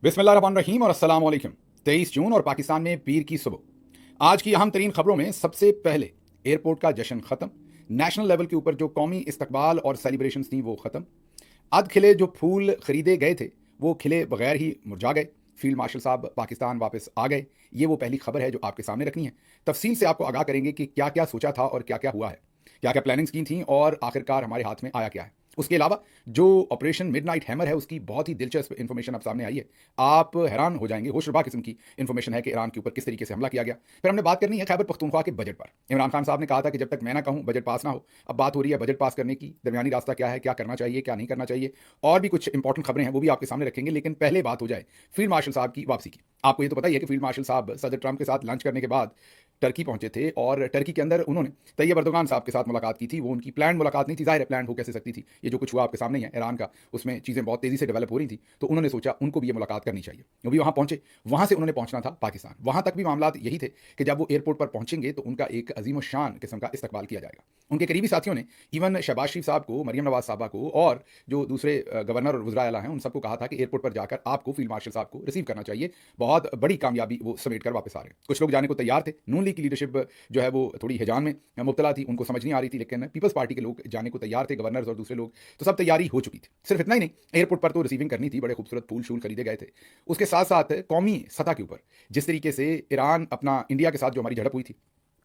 बिस्मिल्लाहिर्रहमानिर्रहीम और अस्सलाम वालेकुम। 23 जून और पाकिस्तान में पीर की सुबह। आज की अहम तरीन खबरों में सबसे पहले एयरपोर्ट का जश्न खत्म, नेशनल लेवल के ऊपर जो कौमी इस्तकबाल और सेलिब्रेशंस थी वो खत्म, अध खिले जो फूल खरीदे गए थे वो खिले बगैर ही मुरझा गए, फील्ड मार्शल साहब पाकिस्तान वापस आ गए। ये वो पहली खबर है जो आपके सामने रखनी है। तफसील से आपको आगाह करेंगे कि क्या क्या सोचा था और क्या क्या हुआ है, क्या क्या प्लानिंग्स की थी और आखिरकार हमारे हाथ में आया क्या है। उसके अलावा जो ऑपरेशन मिडनाइट हैमर है उसकी बहुत ही दिलचस्प इन्फॉर्मेशन अब सामने आई है। आप हैरान हो जाएंगे, होशरुबा किस्म की इन्फॉर्मेशन है कि ईरान के ऊपर किस तरीके से हमला किया गया। फिर हमने बात करनी है खैबर पख्तूनख्वा के बजट पर। इमरान खान साहब ने कहा था कि जब तक मैं ना कहूं बजट पास ना हो। अब बात हो रही है बजट पास करने की, दरमियानी रास्ता क्या है, क्या करना चाहिए क्या नहीं करना चाहिए, और भी कुछ इंपॉर्टेंट खबरें हैं वो भी आपके सामने रखेंगे। लेकिन पहले बात हो जाए फील्ड मार्शल साहब की वापसी की। आपको ये तो पता ही है कि फील्ड मार्शल साहब सदर ट्रंप के साथ लंच करने के बाद टर्की पहुंचे थे और टर्की के अंदर उन्होंने तैयब अर्दोगान साहब के साथ मुलाकात की थी। वो उनकी प्लान मुलाकात नहीं थी, जाहिर है प्लान हो कैसे सकती थी। ये जो कुछ हुआ आपके सामने ही है ईरान का, उसमें चीज़ें बहुत तेज़ी से डेवलप हो रही थी, तो उन्होंने सोचा उनको भी ये मुलाकात करनी चाहिए। वो भी वहाँ पहुंचे, वहाँ से उन्होंने पहुंचना था पाकिस्तान। वहाँ तक भी मामला यही थे कि जब वो एयरपोर्ट पर पहुंचेंगे तो उनका एक अजीम शान किस्म का इस्तकबाल किया जाएगा। उनके करीबी साथियों ने इवन शहबाज शरीफ साहब को, मरियम नवाज साहबा को और जो दूसरे गवर्नर और वज़रा आला हैं उन सबको कहा था कि एयरपोर्ट पर जाकर आपको फील्ड मार्शल साहब को रिसीव करना चाहिए। बहुत बड़ी कामयाबी वो समेट कर वापस आ रहे हैं। कुछ लोग जाने को तैयार थे, नून लीग की लीडरशिप जो है वो थोड़ी हिजान में मुब्तला थी, उनको समझ नहीं आ रही थी, लेकिन पीपल्स पार्टी के लोग जाने को तैयार थे, गवर्नर्स और दूसरे लोग, तो सब तैयारी हो चुकी थी। सिर्फ इतना ही नहीं, एयरपोर्ट पर तो रिसीविंग करनी थी, बड़े खूबसूरत फूल शूल खरीदे गए थे। उसके साथ साथ कौमी सतह के ऊपर जिस तरीके से ईरान अपना इंडिया के साथ जो हमारी झड़प हुई थी,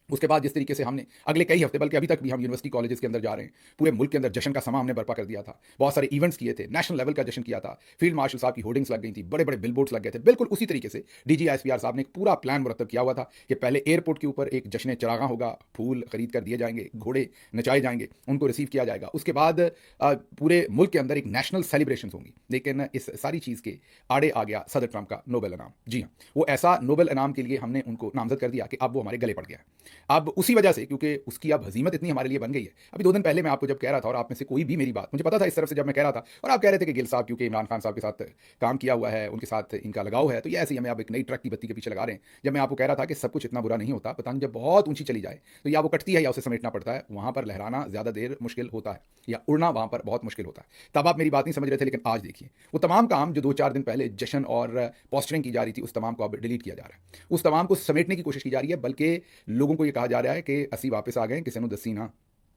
उसके बाद जिस तरीके से हमने अगले कई हफ्ते, बल्कि अभी तक भी हम यूनिवर्सिटी कॉलेजेस के अंदर जा रहे हैं, पूरे मुल्क के अंदर जश्न का समा हमने बर्पा कर दिया था। बहुत सारे इवेंट्स किए थे, नेशनल लेवल का जश्न किया था, फील्ड मार्शल साहब की होर्डिंग्स लग गई थी, बड़े बड़े बिलबोर्ड्स लग गए थे। बिल्कुल उसी तरीके से DGISPR साहब ने एक पूरा प्लान मुरतब किया हुआ था कि पहले एयरपोर्ट के ऊपर एक जश्न चरागा होगा, फूल खरीद कर दिए जाएंगे, घोड़े नचाए जाएंगे, उनको रिसीव किया जाएगा। उसके बाद पूरे मुल्क के अंदर एक नेशनल सेलिब्रेशन होंगी। लेकिन इस सारी चीज़ के आड़े आ गया सदर ट्रंप का नोबेल इनाम। जी हाँ, वो ऐसा नोबेल इनाम के लिए हमने उनको नामजद कर दिया कि अब वो हमारे गले पड़ गया है। अब उसी वजह से, क्योंकि उसकी अब हजीमत इतनी हमारे लिए बन गई है। अभी 2 दिन पहले मैं आपको जब कह रहा था, और आप में से कोई भी मेरी बात, मुझे पता था इस तरफ से जब मैं कह रहा था, और आप कह रहे थे कि गिल साहब क्योंकि इमरान खान साहब के साथ काम किया हुआ है, उनके साथ इनका लगाव है, तो ये ऐसे ही हमें आप एक नई ट्रक की बत्ती के पीछे लगा रहे हैं। जब मैं आपको कह रहा था कि सब कुछ इतना बुरा नहीं होता, पतंग जब बहुत ऊंची चली जाए तो या वो कटती है या उसे समेटना पड़ता है, वहां पर लहराना ज़्यादा देर मुश्किल होता है, या उड़ना वहां पर बहुत मुश्किल होता है। तब आप मेरी बात नहीं समझ रहे थे, लेकिन आज देखिए वो तमाम काम जो 2-4 दिन पहले जश्न और पोस्टरिंग की जा रही थी, उस तमाम को अब डिलीट किया जा रहा है, उस तमाम को समेटने की कोशिश की जा रही है। बल्कि लोगों को यह कहा जा रहा है कि असी वापस आ गए, किसी ने दसी ना।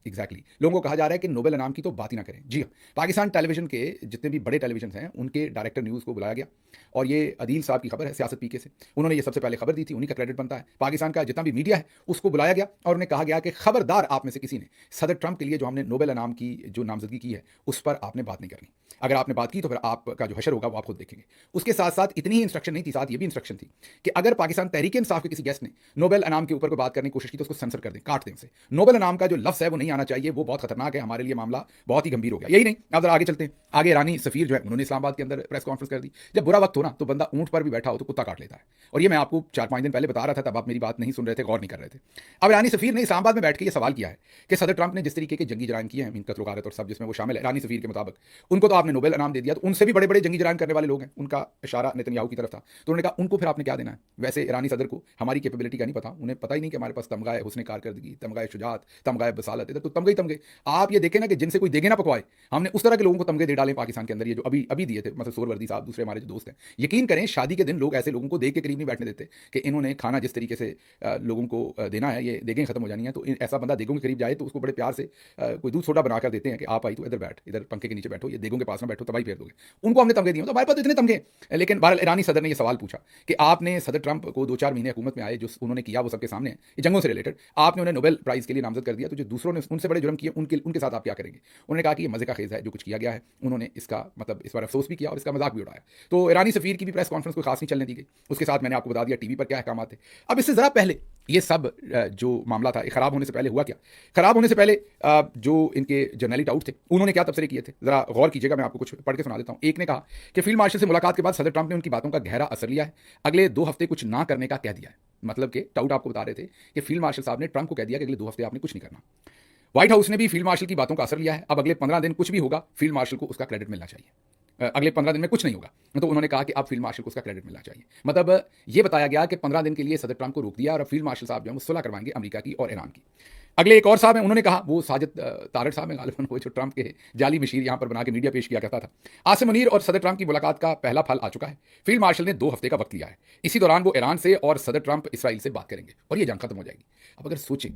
एग्जैक्टली लोगों को कहा जा रहा है कि नोबेल इनाम की तो बात ही ना करें। जी हाँ, पाकिस्तान टेलीविजन के जितने भी बड़े टेलीविजन हैं उनके डायरेक्टर न्यूज़ को बुलाया गया, और ये अदील साहब की खबर है सियासत पीके से, उन्होंने ये सबसे पहले खबर दी थी, उन्हीं का क्रेडिट बनता है। पाकिस्तान का जितना भी मीडिया है उसको बुलाया गया और उन्हें कहा गया कि खबरदार आप में से किसी ने सदर ट्रंप के लिए जो हमने नोबेल इनाम की जो नामजदगी की है उस पर आपने बात नहीं करनी। अगर आपने बात की तो फिर आपका जो हशर होगा वो आप खुद देखेंगे। उसके साथ साथ इतनी ही इंस्ट्रक्शन नहीं थी, साथ ये भी इंस्ट्रक्शन थी कि अगर पाकिस्तान तहरीक इंसाफ के किसी गेस्ट ने नोबेल इनाम के ऊपर कोई बात करने की कोशिश की तो उसको सेंसर कर दें, काट दें उसे। नोबेल इनाम का जो लफ्ज़ है वो नहीं आना चाहिए, वो बहुत खतरनाक है, हमारे लिए मामला बहुत ही गंभीर हो गया। यही नहीं, अब जरा आगे चलते हैं। आगे ईरानी सफीर जो है उन्होंने इस्लामाबाद के अंदर प्रेस कॉन्फ्रेंस कर दी। जब बुरा वक्त हो ना तो बंदा ऊंट पर भी बैठा हो तो कुत्ता काट लेता है, और ये मैं आपको 4-5 दिन पहले बता रहा था, तब आप मेरी बात नहीं सुन रहे थे, गौर नहीं कर रहे थे। अब ईरानी सफीर ने इस्लामाबाद में बैठ के ये सवाल किया है कि सदर ट्रंप ने जिस तरीके के जंगी जराइम किए हैं, कत्ल गारत और सब जिसमें वो शामिल है, ईरानी सफीर के मुताबिक उनको तो आपने नोबेल इनाम दे दिया, तो उनसे भी बड़े बड़े जंगी जराइम करने वाले लोग हैं, उनका इशारा नेतन्याहू की तरफ था। तो उन्होंने कहा उनको फिर आपने क्या देना है। वैसे ईरानी सदर को हमारी कैपेबिलिटी का नहीं पता, उन्हें पता ही नहीं कि हमारे पास तमगाए हुस्न कारकर्दगी, तमगाए शुजात, तमगाए बसालत, इधर तो तमगे ही तमगे। आप ये देखें ना कि जिनसे कोई देगे ना पकवाए, हमने उस तरह के लोगों को तमगे दे डाले पाकिस्तान के अंदर। ये जो अभी अभी दिए थे, मतलब सोरवर्दी साहब, दूसरे हमारे जो दोस्त हैं, यकीन करें शादी के दिन लोग ऐसे लोगों को देख के करीब नहीं बैठने देते कि इन्होंने खाना जिस तरीके से लोगों को देना है, ये देखें खत्म हो जानी है, तो ऐसा बंदा देगों के करीब जाए तो उसको बड़े प्यार से कोई दूध सोडा बनाकर देते हैं कि आप आई तो इधर बैठ, इधर पंखे के नीचे बैठो, ये देगों के पास में बैठो, तबाही फेर दोगे। उनको हमने तमगे दिए, तो हमारे पास तो इतने तमगे। लेकिन बहरहाल ईरानी सदर ने यह सवाल पूछा कि आपने सदर ट्रंप को 2-4 महीने हुकूमत में आए, जो उन्होंने किया वो सबके सामने है, ये जंगों से रिलेटेड, आपने उन्हें नोबेल प्राइज़ के लिए नामजद कर दिया, तो जो दूसरों ने उनसे बड़े जुर्म किए उनके साथ आप क्या करेंगे। उन्होंने कहा कि ये मज़े का खेज़ है जो कुछ किया गया है, उन्होंने इसका मतलब इस बार अफसोस भी किया और इसका मजाक भी उड़ाया। तो ईरानी सफीर की भी प्रेस कॉन्फ्रेंस कोई खास नहीं चलने दी गई। उसके साथ मैंने आपको बता दिया टीवी पर क्या अहकाम थे। अब इससे ज़रा पहले ये सब जो मामला था ख़राब होने से पहले हुआ क्या। ख़राब होने से पहले जो इनके जर्नली डाउट थे उन्होंने क्या तबसरे किए थे, ज़रा गौर कीजिएगा, मैं आपको कुछ पढ़ के सुना देता हूँ। एक ने कहा कि फील्ड मार्शल से मुलाकात के बाद सदर ट्रंप ने उनकी बातों का गहरा असर लिया है, अगले 2 हफ्ते कुछ ना करने का कह दिया है। मतलब कि टाउट आपको बता रहे थे कि फील्ड मार्शल साहब ने ट्रंप को कह दिया कि अगले 2 हफ्ते आपने कुछ नहीं करना। व्हाइट हाउस ने भी फील्ड मार्शल की बातों का असर लिया है, अब अगले 15 दिन कुछ भी होगा फील्ड मार्शल को उसका क्रेडिट मिलना चाहिए। अगले 15 दिन में कुछ नहीं होगा, तो उन्होंने कहा कि अब फील्ड मार्शल को उसका क्रेडिट मिलना चाहिए। मतलब ये बताया गया कि 15 दिन के लिए सदर ट्रंप को रोक दिया और अब फील्ड मार्शल साहब जो है वो सुलह करवाएंगे अमेरिका की और ईरान की। अगले एक और साहब हैं, उन्होंने कहा, वो साजिद तारड़ साहब हैं गालिबन, वो जो ट्रंप के जाली मशीर यहाँ पर बना के मीडिया पेश किया करता था। आसिम मुनीर और सदर ट्रंप की मुलाकात का पहला फल आ चुका है। फील्ड मार्शल ने 2 हफ्ते का वक्त लिया है। इसी दौरान वो ईरान से और सदर ट्रंप इसराइल से बात करेंगे और ये जंग खत्म हो जाएगी। अब अगर सोचें,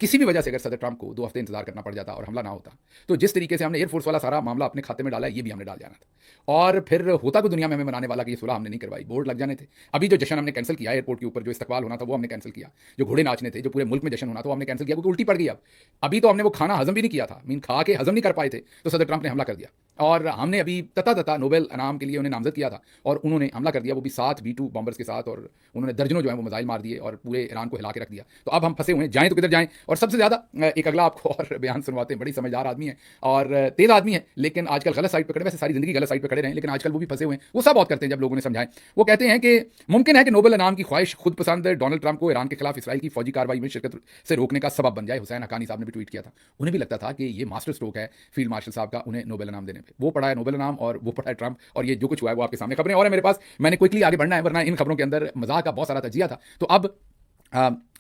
किसी भी वजह से अगर सदर ट्रंप को 2 हफ्ते इंतजार करना पड़ जाता और हमला ना होता, तो जिस तरीके से हमने एयरफोर्स वाला सारा मामला अपने खाते में डाला है, ये भी हमने डाल जाना था। और फिर होता भी दुनिया में हमें मनाने वाला कि ये सुलह हमने नहीं करवाई, बोर्ड लग जाने थे। अभी जो जश्न हमने कैंसिल किया एयरपोर्ट के ऊपर, जो इस्तकबाल होना था वो हमने कैंसिल किया, जो घोड़े नाचने थे, जो पूरे मुल्क में जश्न होना था वो हमने कैंसिल किया, क्योंकि उल्टी पड़ गई। अब अभी तो हमने वो खाना हजम भी नहीं किया था, मीन खा के हजम नहीं कर पाए थे, तो सदर ट्रंप ने हमला कर दिया। और हमने अभी तता नोबेल इनाम के लिए उन्हें नामजद किया था और उन्होंने हमला कर दिया, वो भी 7 B-2 बॉम्बर्स के साथ, और उन्होंने दर्जनों जो है वो मिसाइल मार दिए और पूरे ईरान को हिला के रख दिया। तो अब हम फंसे हुए हैं, जाएं तो किधर जाएं। और सबसे ज़्यादा एक अगला आपको और बयान सुनवाते हैं, बड़ी समझदार आदमी है और तेज़ आदमी है, लेकिन आजकल गलत साइड पर खड़े, वैसे सारी जिंदगी गलत साइड पर खड़े रहे, लेकिन आजकल वो भी फंसे हुए हैं। वो सब बहुत करते हैं जब लोगों ने समझाएं। वो कहते हैं कि मुमकिन है कि नोबेल इनाम की ख्वाहिश खुद पसंद डोनाल्ड ट्रंप को ईरान के खिलाफ इसराइल की फौजी कार्रवाई में शिरकत से रोकने का सबब बन जाए। हुसैन हक्कानी साहब ने भी ट्वीट किया था, उन्हें भी लगता था कि ये मास्टर स्ट्रोक है फील्ड मार्शल साहब का उन्हें नोबेल इनाम देने पर। वो पढ़ा है नोबेल इनाम और वो पढ़ा है ट्रंप, और ये जो कुछ हुआ है वो आपके सामने खबरें और है मेरे पास। मैंने क्विकली आगे बढ़ना है, वरना इन खबरों के अंदर मजाक का बहुत सारा तजिया था। तो अब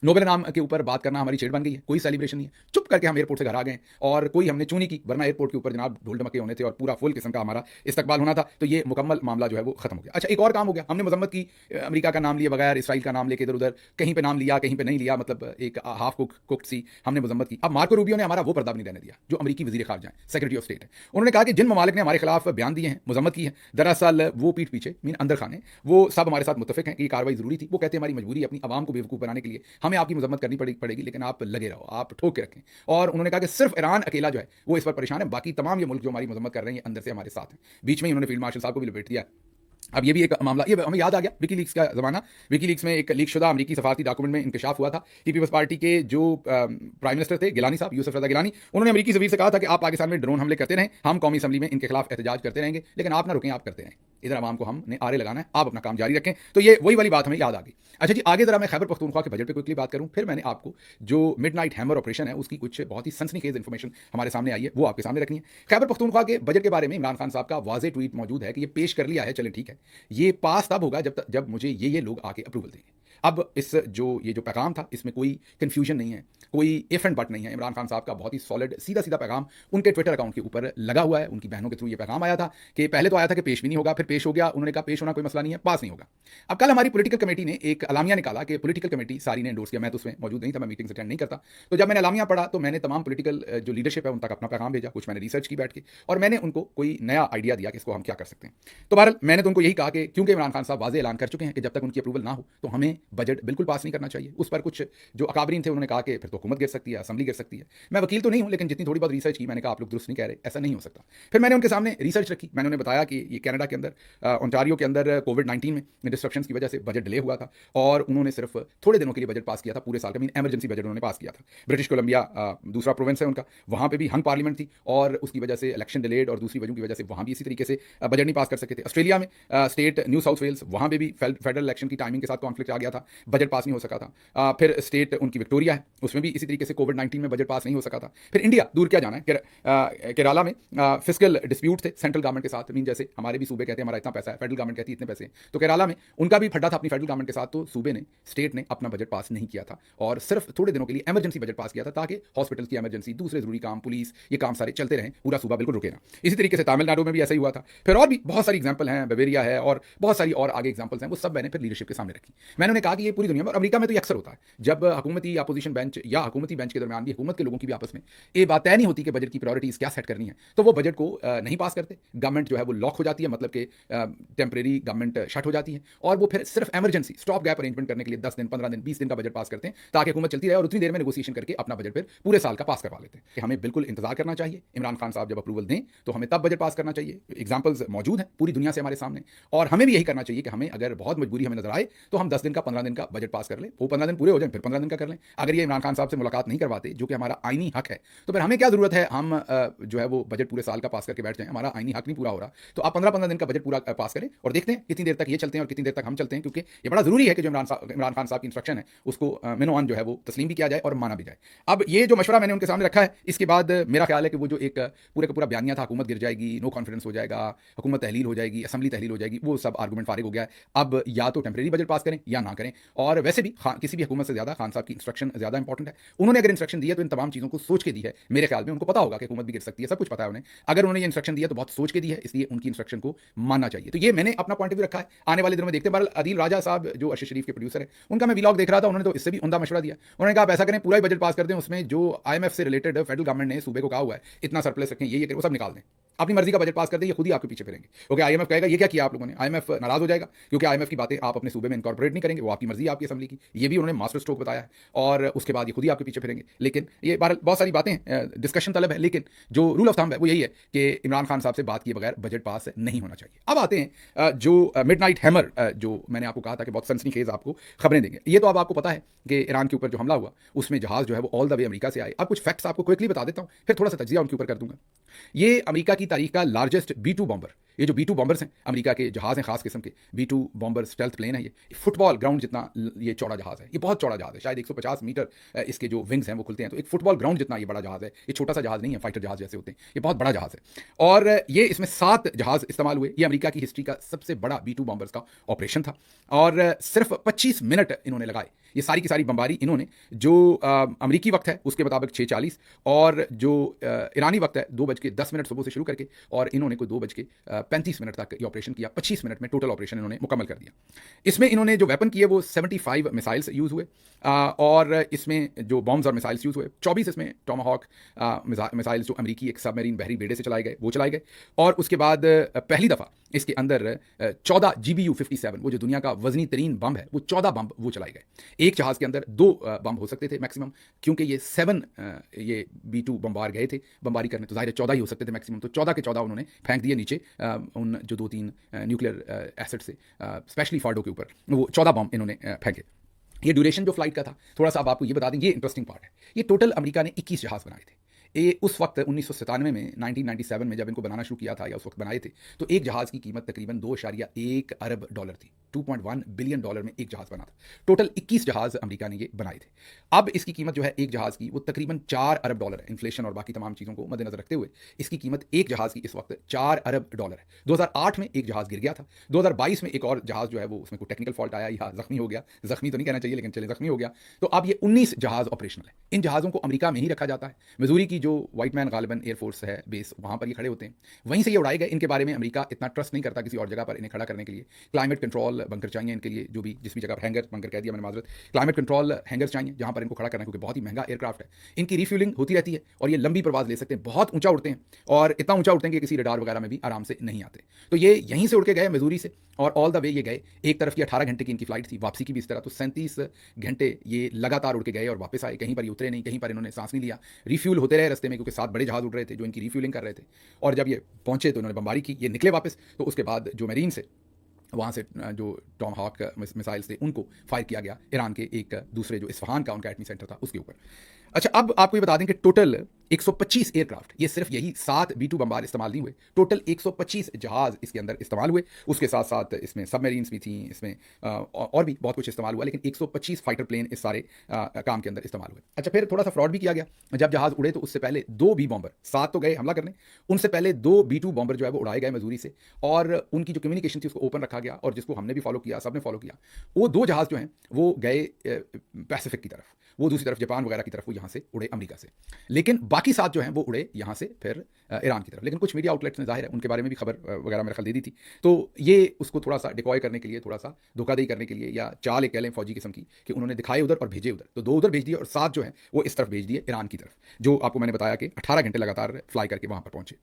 नोबेल इनाम के ऊपर बात करना हमारी छेड़ बन गई है, कोई सेलिब्रेशन नहीं है। चुप करके हम एयरपोर्ट से घर आ गए और कोई हमने चूनी की, वरना एयरपोर्ट के ऊपर जनाब ढोल ढमके होने थे और पूरा फुल किस्म का हमारा इस्तकबाल होना था। तो ये मुकम्मल मामला जो है वो खत्म हो गया। अच्छा, एक और काम हो गया, हमने मजम्मत की अमेरिका का नाम लिए बगैर, इसराइल का नाम लेके इधर उधर, कहीं पे नाम लिया कहीं पे नहीं लिया, मतलब एक हाफ कुक्ड सी हमने मजम्मत की। अब मार्को रूबियो ने हमारा वो पर्दा नहीं रहने दिया, जो अमेरिकी वजीर खारजा हैं, सेक्रेटरी ऑफ स्टेट है। उन्होंने कहा कि जिन ममालिक ने हमारे खिलाफ बयान दिए हैं, मजम्मत की है, दरअसल वो पीठ पीछे मीन अंदर खाने, वो सब हमारे साथ मुतफिक हैं कि कार्रवाई जरूरी थी। वो कहते हैं हमारी मजबूरी है, अपनी आवाम को बेवकूफ़ बनाने के लिए हमें आपकी मजम्मत करनी पड़ेगी, लेकिन आप लगे रहो, आप ठोक के रखें। और उन्होंने कहा कि सिर्फ ईरान अकेला जो है वो इस पर परेशान है, बाकी तमाम ये मुल्क जो हमारी मजम्मत कर रहे हैं अंदर से हमारे साथ हैं। बीच में ही उन्होंने फील्ड मार्शल साहब को भी लपेट दिया। अब ये भी एक मामला, ये हमें याद आ गया विकीलीक्स का ज़माना। विकीलीक्स में एक लीक शुदा अमरीकी सफारती डॉक्यूमेंट में इंकशाफ हुआ था कि पीपल्स पार्टी के जो प्राइम मिनिस्टर थे गिलानी साहब, यूसुफ रज़ा गिलानी, उन्होंने अमरीकी सफीर से कहा था कि आप पाकिस्तान में ड्रोन हमले करते रहें, हम कौमी असम्बली में इनके खिलाफ एहतजाज करते रहेंगे, लेकिन आप ना रुकें, आप करते रहें, इधर आवाम को हमने आरे लगाना है, आप अपना काम जारी रखें। तो ये वही वाली बात हमें याद आ गई। अच्छा जी, आगे जरा मैं खैबर पख्तूनख्वा के बजट पर क्विकली बात करूं, फिर मैंने आपको जो मिडनाइट हैमर ऑपरेशन है उसकी कुछ बहुत ही सनसनीखेज इन्फॉर्मेशन हमारे सामने आई है, वो आपके सामने रखनी है। खैबर पख्तूनख्वा के बजट के बारे में इमरान खान साहब का वाज़े ट्वीट मौजूद है कि ये पेश कर लिया है, चले ठीक है, ये पास तब होगा जब मुझे ये लोग आके अप्रूवल देंगे। अब ये जो पैगाम था, इसमें कोई कंफ्यूजन नहीं है, कोई इफ एंड बट नहीं है। इमरान खान साहब का बहुत ही सॉलिड सीधा सीधा पैगाम उनके ट्विटर अकाउंट के ऊपर लगा हुआ है। उनकी बहनों के थ्रू ये पैगाम आया था कि पहले तो आया था कि पेश भी नहीं होगा, फिर पेश हो गया, उन्होंने कहा पेश होना कोई मसला नहीं है, पास नहीं होगा। अब कल हमारी पॉलिटिकल कमेटी ने एक अलामिया निकाला कि पॉलिटिकल कमेटी सारी ने एंडोर्स किया, मैं तो उसमें मौजूद नहीं था, मैं मीटिंग्स अटेंड नहीं करता। तो जब मैंने अलामिया पढ़ा तो मैंने तमाम पॉलिटिकल जो लीडरशिप है उन तक अपना पैगाम भेजा, कुछ मैंने रिसर्च की बैठ के, और मैंने उनको कोई नया आइडिया दिया कि इसको हम क्या कर सकते हैं। तो बहरहाल मैंने तो उनको यही कहा कि क्योंकि इमरान खान साहब वाज़े ऐलान कर चुके हैं कि जब तक उनकी अप्रूवल ना हो तो हमें बजट बिल्कुल पास नहीं करना चाहिए। उस पर कुछ जो अकाबरीन थे उन्होंने कहा कि फिर तो हुकूमत गिर सकती है, असेंबली गिर सकती है। मैं वकील तो नहीं हूं, लेकिन जितनी थोड़ी बहुत रिसर्च की, मैंने कहा आप लोग दुरुस्त नहीं कह रहे, ऐसा नहीं हो सकता। फिर मैंने उनके सामने रिसर्च रखी, मैंने उन्हें बताया कि ये कनाडा के अंदर, ओंटारियो के अंदर कोविड-19 में डिस्ट्रप्शंस की वजह से बजट डिले हुआ था और उन्होंने सिर्फ थोड़े दिनों के लिए बजट पास किया था, पूरे साल का मीन एमरजेंसी बजट उन्होंने पास किया था। ब्रिटिश कोलंबिया दूसरा प्रोविंस है उनका, वहां पे भी हंग पार्लियामेंट थी और उसकी वजह से इलेक्शन डिलेड और दूसरी वजहों की वजह से वहां भी इसी तरीके से बजट नहीं पास कर सके थे। ऑस्ट्रेलिया में स्टेट न्यू साउथ वेल्स, वहां पे भी फेडरल इलेक्शन की टाइमिंग के साथ कॉन्फ्लिक्ट आ गया था, बजट पास नहीं हो सका था। फिर स्टेट उनकी विक्टोरिया है, उसमें भी इसी तरीके से कोविड-19 में बजट पास नहीं हो सका था। फिर इंडिया, दूर क्या जाना है, केरला में फिस्कल डिस्प्यूट थे सेंट्रल गवर्नमेंट के साथ, मीन जैसे हमारे भी सूबे कहते हैं हमारा इतना पैसा है, फेडरल गवर्नमेंट कहती है इतने पैसे हैं, तो केरला में उनका भी फड्डा था अपनी फेडरल गवर्नमेंट के साथ। तो सूबे ने, स्टेट ने अपना बजट पास नहीं किया था और सिर्फ थोड़े दिनों के लिए एमरजेंसी बजट पास किया था, ताकि हॉस्पिटल की एमरजेंसी, दूसरे जरूरी काम, पुलिस, ये काम सारे चलते रहें, पूरा सूबा बिल्कुल रुके ना। इसी तरीके से तमिलनाडु में भी ऐसा ही हुआ था। फिर और भी बहुत सारी एग्जाम्पल हैं, बवेरिया है और बहुत सारी और आगे एग्जाम्पल्स हैं, वो सब मैंने फिर लीडरशिप के सामने रखी। मैंने उन्हें कहा कि ये पूरी दुनिया में, और अमेरिका में तो ये अक्सर होता है, जब हुकूमती अपोजिशन बेंच या हुकूमती बेंच के दरमियान भी हुकूमत के लोगों की भी आपस में ये बात तय नहीं होती कि बजट की प्रायोरिटीज क्या सेट करनी है, तो वो बजट को नहीं पास करते। गवर्नमेंट जो है वो लॉक हो जाती है, मतलब कि टेम्परेरी गवर्नमेंट शट हो जाती है और वो फिर सिर्फ एमरजेंसी स्टॉप गैप अरेंजमेंट करने के लिए 10 दिन, 15 दिन, 20 दिन का बजट पास करते हैं, ताकि हुकूमत चलती रहे और उतनी देर में नेगोशिएशन करके अपना बजट फिर पूरे साल का पास करवा लेते हैं। कि हमें बिल्कुल इंतजार करना चाहिए, इमरान खान साहब जब अप्रूवल दें तो हमें तब बजट पास करना चाहिए। एग्जाम्पल्स मौजूद हैं पूरी दुनिया से हमारे सामने, और हमें भी यही करना चाहिए कि हमें अगर बहुत मजबूरी हमें नजर आए तो हम 10 दिन का, 15 दिन का बजट पास कर लें, वो 15 दिन पूरे हो जाए फिर 15 दिन का कर लें। अगर ये इमरान खान साहब से मुलाकात नहीं करवाते, जो कि हमारा आईनी हक है, तो फिर हमें क्या जरूरत है हम जो है वो बजट पूरे साल का पास करके बैठ जाएं, हमारा आईनी हक नहीं पूरा हो रहा। तो आप 15-15 दिन का बजट पूरा पास करें और देखते हैं कितनी देर तक ये चलते हैं और कितनी देर तक हम चलते हैं, क्योंकि ये बड़ा जरूरी है कि जो इमरान खान साहब की इंस्ट्रक्शन है उसको मिनोअन जो है वो तस्लीम भी किया जाए और माना भी जाए। अब ये जो मशवरा मैंने उनके सामने रखा है, इसके बाद मेरा ख्याल है कि वो जो एक पूरे का पूरा बयानिया था, हुकूमत गिर जाएगी, नो कॉन्फिडेंस हो जाएगा, हुकूमत तहलील हो जाएगी, असम्बली तहलील हो जाएगी, वो सब आर्गूमेंट फारिग हो गया है। अब या तो टेम्परेरी बजट पास करें या ना करें, हैं। और वैसे भी किसी भी हुकूमत से ज़्यादा खान साहब की इंस्ट्रक्शन ज़्यादा इंपॉर्टेंट है। उन्होंने अगर इंस्ट्रक्शन दी है तो इन तमाम चीज़ों को सोच के दी है। मेरे ख्याल में उनको पता होगा कि हुकूमत भी गिर सकती है, सब कुछ पता है उन्हें। अगर उन्होंने ये इंस्ट्रक्शन दिया तो बहुत सोच के दी है, इसलिए उनकी इंस्ट्रक्शन को मानना चाहिए। तो ये मैंने अपना पॉइंट ऑफ व्यू रखा है। आने वाले दिनों में देखते हैं। बहरहाल आदिल राजा साहब जो अर्शद शरीफ के प्रोड्यूसर है, उनका मैं व्लॉग देख रहा था, उन्होंने तो इससे भी उम्दा मशवरा दिया। उन्होंने कहा आप ऐसा करें, पूरा ही बजट पास कर दें, उसमें जो IMF से रिलेटेड फेडरल गवर्नमेंट ने सूबे को कहा हुआ है इतना सरप्लस रखें, ये करें, वो सब निकाल दें। अपनी मर्जी का बजट पास कर दें, ये खुद ही आपके पीछे फिरेंगे। क्योंकि IMF कहेगा ये क्या किया आप लोगों ने, IMF नाराज हो जाएगा क्योंकि IMF की बातें आप अपने सूबे में इनकॉर्पोरेट नहीं करेंगे, वो आपकी मर्जी है आपकी असेंबली की। ये भी उन्होंने मास्टर स्ट्रोक बताया है। और उसके बाद ये खुद ही आपके पीछे फिरेंगे। लेकिन ये बहुत सारी बातें डिस्कशन तलब है, लेकिन जो रूल ऑफ थंब है वो यही है कि इमरान खान साहब से बात किए बगैर बजट पास नहीं होना चाहिए। अब आते हैं जो मिडनाइट हैमर, जो मैंने आपको कहा था कि बहुत सनसनीखेज आपको खबरें देंगे। ये तो अब आपको पता है कि ईरान के ऊपर जो हमला हुआ उसमें जहाज जो है वो ऑल द वे अमेरिका से आए। अब कुछ फैक्ट्स आपको क्विकली बता देता हूं, फिर थोड़ा सा तज्जिया उनके ऊपर कर दूंगा। ये अमेरिका की तारीख का लार्जेस्ट B2 बॉम्बर, ये जो B2 बॉम्बर्स हैं अमेरिका के जहाज हैं, खास किस्म के B2 बॉम्बर स्टेल्थ प्लेन है। ये फुटबॉल ग्राउंड जितना ये चौड़ा जहाज है, ये बहुत चौड़ा जहाज है, शायद 150 मीटर इसके जो विंग्स हैं वो खुलते हैं। तो एक फुटबॉल ग्राउंड जितना ये बड़ा जहाज है, ये छोटा सा जहाज नहीं है, फाइटर जहाज जैसे होते हैं, ये बहुत बड़ा जहाज है। और ये इसमें 7 जहाज इस्तेमाल हुए। ये अमेरिका की हिस्ट्री का सबसे बड़ा B2 बॉम्बर्स का ऑपरेशन था। और सिर्फ 25 मिनट इन्होंने लगाए। ये सारी की सारी बमबारी इन्होंने, जो अमेरिकी वक्त है उसके मुताबिक 6:40 और जो ईरानी वक्त है 2:10 सुबह से शुरू करके, और इन्होंने कोई 2:35 तक ये ऑपरेशन किया। 25 मिनट में टोटल ऑपरेशन इन्होंने मुकम्मल कर दिया। इसमें इन्होंने जो वेपन किए वो 75 मिसाइल्स यूज़ हुए, और इसमें जो बॉम्ब्स और मिसाइल्स यूज़ हुए 24 इसमें टॉमाहॉक मिसाइल्स जो अमेरिकी एक सबमरीन बहरी बेड़े से चलाए गए वो चलाए गए। और उसके बाद पहली दफ़ा इसके अंदर 14 GBU-57, वो जो दुनिया का वजनी तरीन बम है, वो 14 बम वो चलाए गए। एक जहाज़ के अंदर 2 बम हो सकते थे मैक्सिमम, क्योंकि ये 7 ये B2 बमबार गए थे बमबारी करने, तो जाहिर है 14 ही हो सकते थे मैक्सिमम। तो 14 के 14 उन्होंने फेंक दिए नीचे उन जो 2-3 न्यूक्लियर एसेट से, स्पेशली फार्डो के ऊपर, वो 14 बम इन्होंने फेंके। ये ड्यूरेशन जो फ्लाइट का था, थोड़ा सा अब आपको ये बता दें, ये इंटरेस्टिंग पार्ट है। ये टोटल अमेरिका ने 21 जहाज़ बनाए थे। ये उस वक्त 1997 में 1997 में जब इनको बनाना शुरू किया था या उस वक्त बनाए थे, तो एक जहाज़ की कीमत तकरीबन $2.1 अरब थी। $2.1 बिलियन में एक जहाज़ बना था। टोटल 21 जहाज़ अमेरिका ने ये बनाए थे। अब इसकी कीमत जो है एक जहाज़ की वो तकरीबन $4 अरब है। इन्फ्लेशन और बाकी तमाम चीज़ों को मद्देनजर रखते हुए इसकी कीमत एक जहाज़ की इस वक्त $4 अरब है। 2008 में एक जहाज़ गिर गया था। 2022 में एक और जहाज़ जो है वो, उसमें कोई टेक्निकल फॉल्ट आया या जख्मी हो गया, जख्मी तो नहीं कहना चाहिए लेकिन चले जख्मी हो गया। तो अब ये 19 जहाज़ ऑपरेशनल है। इन जहाज़ों को अमेरिका में ही रखा जाता है। मिजूरी की जो व्हाइट मैन गालिबन एयरफोर्स है बेस, वहाँ पर ये खड़े होते हैं, वहीं से ये उड़ाए गए। इनके बारे में अमेरिका इतना ट्रस्ट नहीं करता किसी और जगह पर इन्हें खड़ा करने के लिए। क्लाइमेट कंट्रोल बंकर चाहिए इनके लिए, जो भी जिस भी जगह पर हैंगर, बंकर कह दिया मैंने माजरत, क्लाइमेट कंट्रोल हैंगर्स चाहिए जहाँ पर इनको खड़ा करना, क्योंकि बहुत ही महंगा एयरक्राफ्ट है। इनकी रिफ्यूलिंग होती रहती है और ये लंबी प्रवास ले सकते हैं, बहुत ऊंचा उड़ते हैं और इतना ऊंचा उड़ते हैं कि किसी रडार वगैरह में भी आराम से नहीं आते। तो ये यहीं से उड़ के गए मिजूरी से, और ऑल द वे ये गए। एक तरफ की 18 घंटे की इनकी फ्लाइट थी, वापसी की भी इस तरह, तो 37 घंटे ये लगातार उड़ के गए और वापस आए। कहीं पर ये उतरे नहीं, कहीं पर इन्होंने सांस नहीं लिया, रिफ्यूल होते रहे रस्ते में, क्योंकि 7 बड़े जहाज उड़ रहे थे जो इनकी रिफ्यूलिंग कर रहे थे। और जब ये पहुंचे तो इन्होंने बमबारी की, ये निकले वापस। तो उसके बाद जो मरीन से वहाँ से जो टॉमहॉक मिसाइल्स थे उनको फायर किया गया ईरान के एक दूसरे जो इस्फहान का उनका एटमी सेंटर था उसके ऊपर। अच्छा, अब आपको ये बता दें कि टोटल 125 एयरक्राफ्ट, ये सिर्फ यही 7 B2 बमबार इस्तेमाल नहीं हुए, टोटल 125 जहाज़ इसके अंदर इस्तेमाल हुए। उसके साथ साथ इसमें सबमरीन्स भी थी, इसमें और भी बहुत कुछ इस्तेमाल हुआ, लेकिन 125 फाइटर प्लेन इस सारे काम के अंदर इस्तेमाल हुए। अच्छा, फिर थोड़ा सा फ्रॉड भी किया गया। जब जहाज़ उड़े तो उससे पहले 2 B बॉम्बर, 7 तो गए हमला करने, उनसे पहले 2 B2 बॉम्बर जो है वो उड़ाए गए मिजूरी से, और उनकी जो कम्युनिकेशन थी उसको ओपन रखा गया, और जिसको हमने भी फॉलो किया, सबने फॉलो किया। वो 2 जहाज़ जो हैं वो गए पैसिफिक की तरफ, वो दूसरी तरफ जापान वगैरह की तरफ वो यहाँ से उड़े अमेरिका से, लेकिन बाकी 7 जो हैं वो उड़े यहाँ से फिर ईरान की तरफ। लेकिन कुछ मीडिया आउटलेट्स ने जाहिर है उनके बारे में भी खबर वगैरह मेरे ख्याल दे दी थी, तो ये उसको थोड़ा सा डिकॉय करने के लिए, थोड़ा सा धोखाधड़ी करने के लिए, या चाल एक कह लें फौजी किस्म की, कि उन्होंने दिखाए उधर और भेजे उधर। तो 2 उधर भेज दिए और 7 जो हैं वो इस तरफ भेज दिए ईरान की तरफ, जो आपको मैंने बताया कि 18 घंटे लगातार फ्लाई करके वहाँ पर पहुंचे।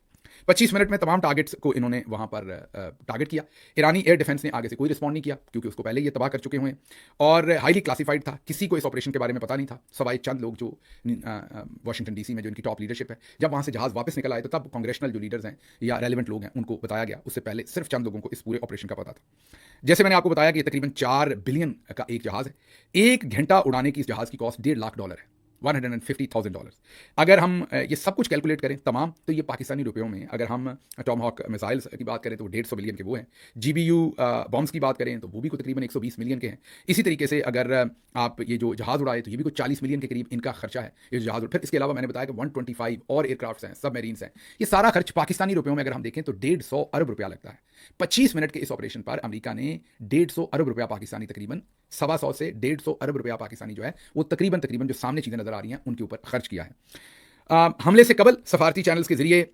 25 मिनट में तमाम टारगेट्स को इन्होंने वहाँ पर टारगेट किया। ईरानी एयर डिफेंस ने आगे से कोई रिस्पॉन्ड नहीं किया, क्योंकि उसको पहले ये तबाह कर चुके हुए हैं, और हाईली क्लासिफाइड था, किसी को इस ऑपरेशन के बारे में पता नहीं था, सवाए चंद लोग जो वाशिंगटन DC में जो इनकी टॉप लीडरशिप है। जब वहाँ से जहाज़ वापस निकल आए तो तब कांग्रेशनल जो लीडर्स हैं या रेलिवेंट लोग हैं उनको बताया गया। उससे पहले सिर्फ चंद लोगों को इस पूरे ऑपरेशन का पता था। जैसे मैंने आपको बताया कि तकरीबन $4 बिलियन का एक जहाज़ है। 1 घंटा उड़ाने की इस जहाज़ की कॉस्ट $1.5 लाख है, $150,000। अगर हम ये सब कुछ कैलकुलेट करें तमाम, तो ये पाकिस्तानी रुपयों में, अगर हम टॉमहॉक मिसाइल्स की बात करें तो 150 बिलियन के वो हैं, GBU बॉम्ब्स की बात करें तो वो भी तकरीबन 120 मिलियन के हैं। इसी तरीके से अगर आप ये जो जहाज़ उड़ाए तो ये भी कुछ 40 मिलियन के करीब इनका खर्चा है ये जहाज़। फिर इसके अलावा मैंने बताया कि 125 और एयरक्राफ्ट्स हैं, सबमरीन्स हैं। ये सारा खर्च पाकिस्तानी रुपयों में अगर हम देखें तो 150 अरब रुपया लगता है। 25 मिनट के इस ऑपरेशन पर अमेरिका ने 150 अरब रुपया पाकिस्तानी तकरीबन 125 से 150 अरब रुपया पाकिस्तानी जो है वो तकरीबन जो सामने चीज़ें नज़र आ रही हैं उनके ऊपर खर्च किया है। हमले से कबल सफारती चैनल्स के जरिए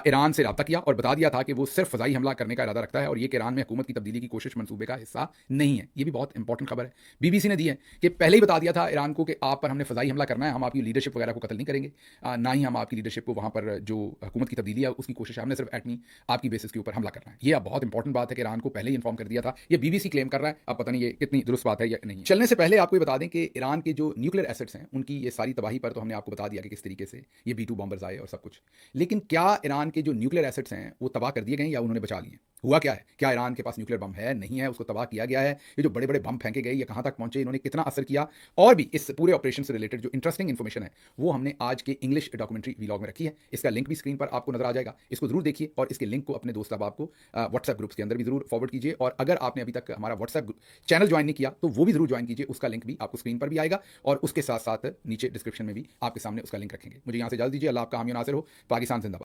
ईरान से रब्ता किया और बता दिया था कि वो सिर्फ फ़ज़ाई हमला करने का इरादा रखता है और ये कि ईरान में हुकूमत की तब्दीली की कोशिश मंसूबे का हिस्सा नहीं है। ये भी बहुत इंपॉर्टेंट खबर है, बीबीसी ने दी है कि पहले ही बता दिया था ईरान को कि आप पर हमने फ़ज़ाई हमला करना है, हम आपकी लीडरशिप वगैरह को कत्ल नहीं करेंगे, ना ही हम आपकी लीडरशिप को वहाँ पर जो हुकूमत की तब्दीली है उसकी कोशिश है, हमने सिर्फ एटमी आपकी बेसिस के ऊपर हमला करना है। ये अब बहुत इंपॉर्टेंट बात है कि ईरान को पहले ही इन्फॉर्म कर दिया था। ये बीबीसी क्लेम कर रहा है, अब पता नहीं ये कितनी दुरुस्त बात है या नहीं। चलने से पहले आपको बता दें कि ईरान के जो न्यूक्लियर एसेट्स हैं उनकी ये सारी तबाही पर तो हमने आपको बता दिया कि किस तरीके से ये B-2 बॉम्बर्स आए और सब कुछ, लेकिन क्या ईरान के जो न्यूक्लियर एसेट्स हैं वो तबाह कर दिए गए या उन्होंने बचा लिए? हुआ क्या है? क्या ईरान के पास न्यूक्लियर बम है, नहीं है, उसको तबाह किया गया है? ये जो बड़े बड़े बम फेंके गए ये कहाँ तक पहुंचे, इन्होंने कितना असर किया, और भी इस पूरे ऑपरेशन से रिलेटेड जो इंटरेस्टिंग इन्फॉर्मेशन है वो हमने आज के इंग्लिश डॉक्यूमेंट्री व्लॉग में रखी है। इसका लिंक भी स्क्रीन पर आपको नजर आ जाएगा, इसको जरूर देखिए और इसके लिंक को अपने दोस्त अहबाब को व्हाट्सएप ग्रुप्स के अंदर भी जरूर फॉरवर्ड कीजिए। और अगर आपने अभी तक हमारा व्हाट्सएप चैनल ज्वाइन नहीं किया तो वो भी जरूर ज्वाइन कीजिए, उसका लिंक भी आपको स्क्रीन पर भी आएगा और उसके साथ साथ नीचे डिस्क्रिप्शन में भी आपके सामने उसका लिंक रखेंगे। मुझे यहाँ से इजाजत दीजिए। अल्लाह आपका हामी नासिर हो। पाकिस्तान जिंदाबाद।